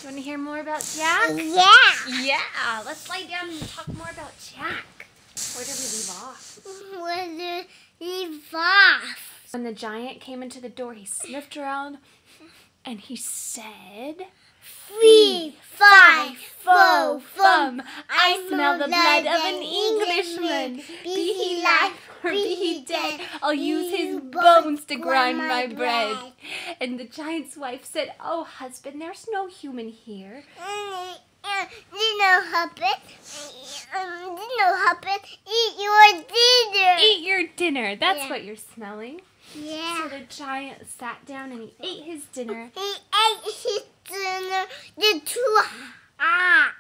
want to hear more about Jack? Yeah. Yeah, let's lie down and talk more about Jack. Where did we leave off? Where did we leave off? When the giant came into the door, he sniffed around and he said, 3, 5, 4, Fum, I smell the blood of an Englishman. Be he alive or be he dead, I'll use his bones to grind my bread. And the giant's wife said, Oh, husband, there's no human here. Eat your dinner. Eat your dinner. That's what you're smelling. Yeah. So the giant sat down and he ate his dinner. He ate his dinner. It's too hot.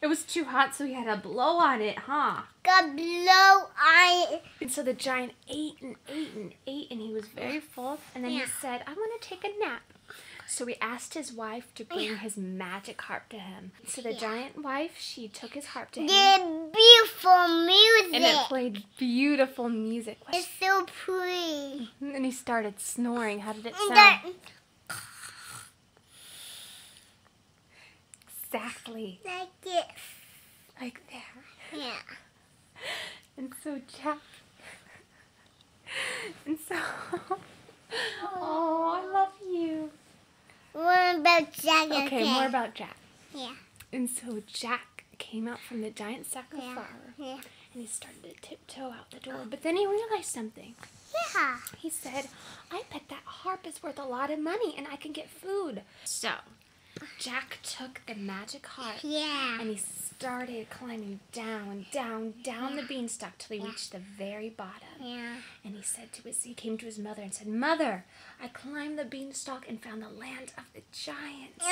It was too hot, so he had to blow on it, huh? Got blow on it. And so the giant ate and ate and ate, and he was very full. And then he said, I want to take a nap. So he asked his wife to bring his magic harp to him. So the giant wife, she took his harp to him. Did beautiful music. And it played beautiful music. It's so pretty. And he started snoring. How did it sound? Exactly. Like this. Like that. Yeah. And so Jack. And so. Oh, I love you. What about Jack? Okay, more about Jack. Yeah. And so Jack came out from the giant sack of flour. Yeah. And he started to tiptoe out the door. But then he realized something. Yeah. He said, I bet that harp is worth a lot of money and I can get food. So Jack took the magic harp. Yeah. And he started climbing down, down, down the beanstalk till he reached the very bottom. Yeah. And he came to his mother and said, Mother, I climbed the beanstalk and found the land of the giants.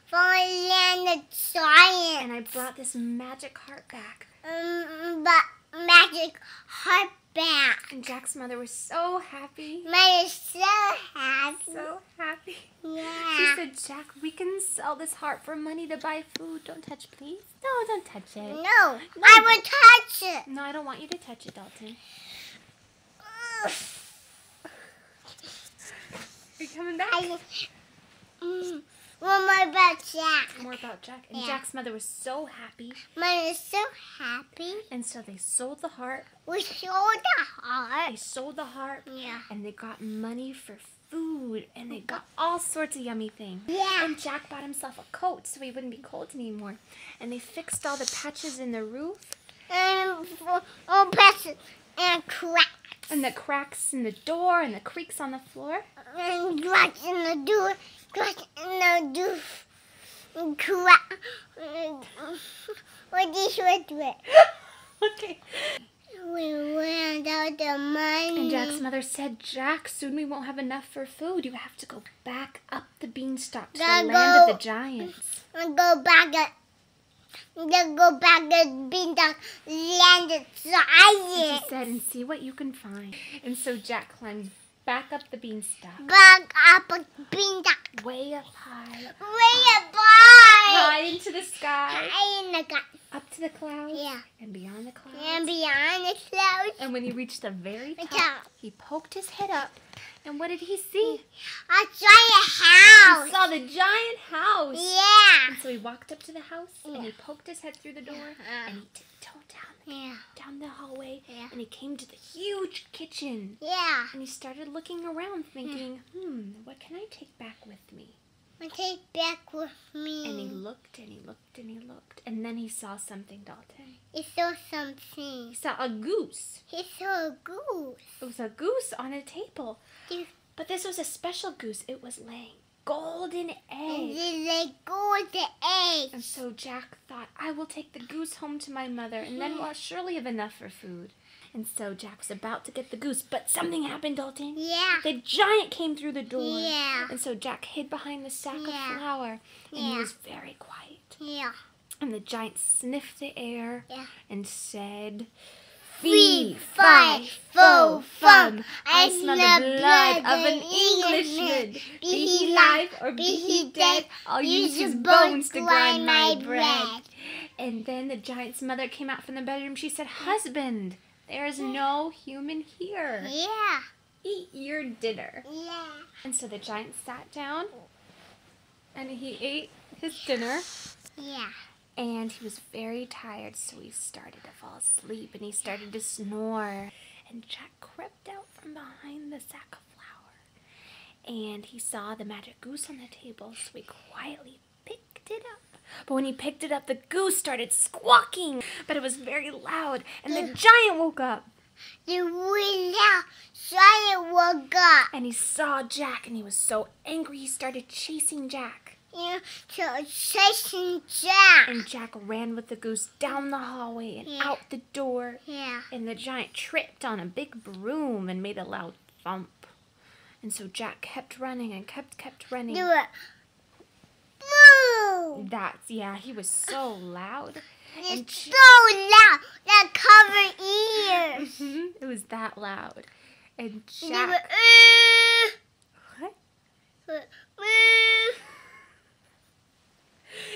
For land of giants. And I brought this magic harp back. But magic harp back. And Jack's mother was so happy. Mother's so happy. So happy. Yeah. She said, Jack, we can sell this harp for money to buy food. Don't touch, please. No, don't touch it. No, I will touch it. No, I don't want you to touch it, Dalton. Are you coming back? One more about Jack. More about Jack. And Jack's mother was so happy. Mother's so happy. And so they sold the harp. We sold the harp. They sold the harp. Yeah. And they got money for food. And they got all sorts of yummy things. Yeah. And Jack bought himself a coat so he wouldn't be cold anymore. And they fixed all the patches in the roof. And all patches and cracks. And the cracks in the door and the creaks on the floor. And cracks in the door. Cracks in the door. Crack. What did you do it? Okay. We ran out the money. And Jack's mother said, Jack, soon we won't have enough for food. You have to go back up the beanstalk to the land of the giants. And go back at the beanstalk land of giants. She said, and see what you can find. And so Jack climbed back up the beanstalk. Back up a beanstalk. Way up high. Way up high. High into the sky. High in the sky. Up to the clouds. Yeah. And beyond the clouds. And beyond the clouds. And when he reached the very The top, top. he poked his head up. And what did he see? A giant house. He saw the giant house. Yeah. And so he walked up to the house and he poked his head through the door and he tiptoed down the hallway and he came to the huge kitchen. Yeah. And he started looking around thinking, what can I take back with me? I take back with me. And he looked and he looked and he looked. And then he saw something, Dalton. He saw something. He saw a goose. He saw a goose. It was a goose on a table. But this was a special goose. It was laying golden eggs. They golden eggs. And so Jack thought, I will take the goose home to my mother, and then we'll surely have enough for food. And so Jack was about to get the goose, but something happened, Dalton. Yeah. The giant came through the door. Yeah. And so Jack hid behind the sack of flour, and he was very quiet. Yeah. And the giant sniffed the air and said, 3, 5, 4, Fum, I smell the blood of an Englishman. Be he alive or be he dead, I'll use his bones to grind my bread. And then the giant's mother came out from the bedroom. She said, Husband, there is no human here. Yeah. Eat your dinner. Yeah. And so the giant sat down and he ate his dinner. Yeah. And he was very tired, so he started to fall asleep, and he started to snore. And Jack crept out from behind the sack of flour, and he saw the magic goose on the table, so he quietly picked it up. But when he picked it up, the goose started squawking, but it was very loud, and the giant woke up. The really loud giant woke up. And he saw Jack, and he was so angry, he started chasing Jack. Yeah, so chasing Jack. And Jack ran with the goose down the hallway and out the door. Yeah. And the giant tripped on a big broom and made a loud thump. And so Jack kept running and kept running. Do it. Boo! He was so loud. It's so loud that covered ears. It was that loud. And Do Jack... it. What?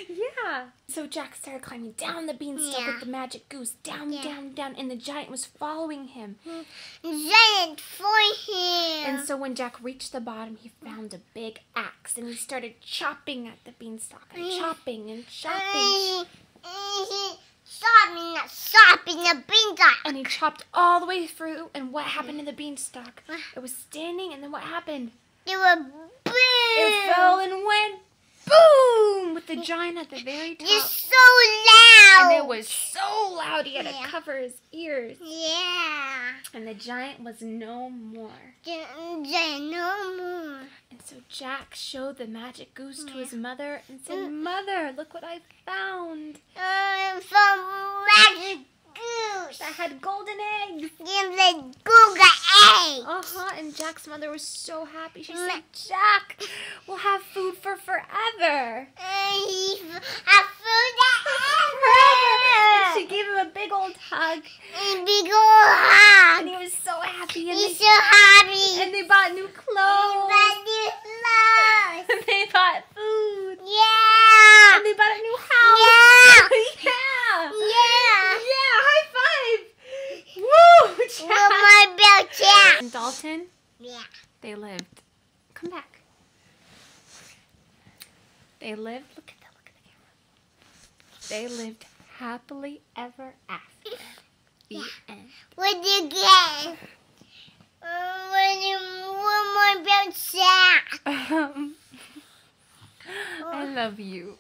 Yeah. So Jack started climbing down the beanstalk with the magic goose. Down, and the giant was following him. Giant for him. And so when Jack reached the bottom, he found a big axe, and he started chopping at the beanstalk, and chopping and chopping. Chopping the beanstalk. And he chopped all the way through, and what happened to the beanstalk? It was standing, and then what happened? It was boom. It fell and went boom with the giant at the very top. It's so loud. And it was so loud he had to cover his ears. Yeah. And the giant was no more. Giant no more. And so Jack showed the magic goose to his mother and said, "Mother, look what I found." From magic goose. That had golden eggs. Give the Google eggs. And Jack's mother was so happy. She said, "Jack, we'll have food for forever." I food And she gave him a big old hug. And big old hug. And he was so happy. And He's so happy. And they bought new clothes. And they bought food. Yeah. And they bought a new house. Yeah, high five. Woo, Jack. My bell Jack. And Dalton, Yeah. they lived. Come back. They lived, look at the camera. They lived happily ever after. The end. What do you get? One more bell Jack. I love you.